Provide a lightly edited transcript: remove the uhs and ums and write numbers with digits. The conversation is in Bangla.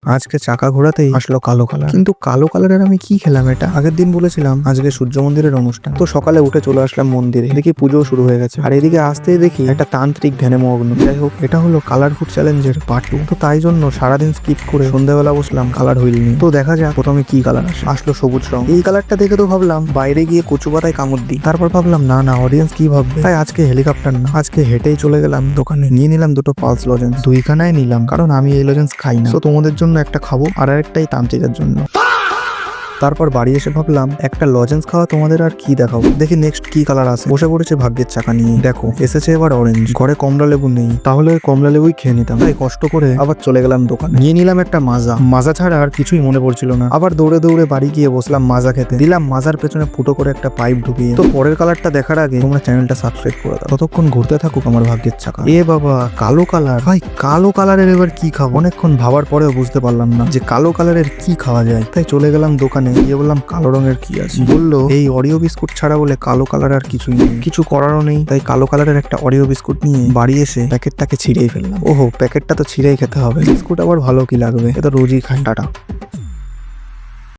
আজকে চাকা ঘোরাতেই আসলো কালো কালার। কিন্তু কালো কালারের আমি কি খেলাম? এটা আগের দিন বলেছিলাম আজকে সূর্য মন্দিরের অনুষ্ঠান, তো সকালে উঠে চলে আসলাম মন্দিরে, দেখি পুজো শুরু হয়ে গেছে। আর এদিকে আসতেই দেখি একটা তান্ত্রিক ধ্যানে মগ্ন। যাই হোক, এটা হলো কালার ফুড চ্যালেঞ্জের পার্ট 2। তো তাই জন্য সারাদিন স্কিপ করে সন্ধ্যাবেলা বসলাম কালার হুইল নিয়ে। তো দেখা যাক প্রথমে কি কালার আসলো সবুজ রং। এই কালারটা দেখে তো ভাবলাম বাইরে গিয়ে কচু পাতায় কামড় দিই। তারপর ভাবলাম না অডিয়েন্স কি ভাববে, তাই আজকে হেলিকপ্টার না, আজকে হেঁটেই চলে গেলাম দোকানে, নিয়ে নিলাম দুটো পালস লজেন্স। দুইখানায় নিলাম কারণ আমি এই লজেন্স খাই না। তো তোমাদের জন্য একটা খাবো আর আরেকটাই তান্ত্রিকের জন্য। তারপর বাড়ি এসে ভাবলাম একটা লজেন্স খাওয়া তোমাদের আর কি দেখাবো, দেখি নেক্সট কি কালার আছে। বসে পড়েছে ভাগ্যের চাকা নিয়ে, দেখো এসেছে এবার অরেঞ্জ। ঘরে কমলা লেবু নেই, তাহলে ওই কমলা লেবুই খেয়ে নিতাম। তাই কষ্ট করে আবার চলে গেলাম দোকানে, নিয়ে নিলাম একটা মাজা ছাড়া আর কিছুই মনে পড়ছিল না। আবার দৌড়ে দৌড়ে বাড়ি গিয়ে বসলাম মাজা খেতে। দিলাম মাজার পেছনে ফুটো করে একটা পাইপ ঢুকিয়ে। তো পরের কালারটা দেখার আগে তোমরা চ্যানেলটা সাবস্ক্রাইব করে দাও, ততক্ষণ ঘুরতে থাকুক আমার ভাগ্যের চাকা। এ বাবা, কালো কালার! ভাই কালো কালারের এবার কি খাবো? অনেকক্ষণ ভাবার পরেও বুঝতে পারলাম না যে কালো কালারের কি খাওয়া যায়। তাই চলে গেলাম দোকানে, গিয়ে বললাম কালো রঙের কি আছে। বললো এই অরিও বিস্কুট ছাড়া বলে কালো কালার আর কিছুই নেই। কিছু করারও নেই, তাই কালো কালারের একটা অরিও বিস্কুট নিয়ে বাড়ি এসে প্যাকেটটাকে ছিঁড়েই ফেললাম। ওহো, প্যাকেটটা তো ছিঁড়েই খেতে হবে, বিস্কুট আবার ভালো কি লাগবে, এটা রোজই খাই। টাটা।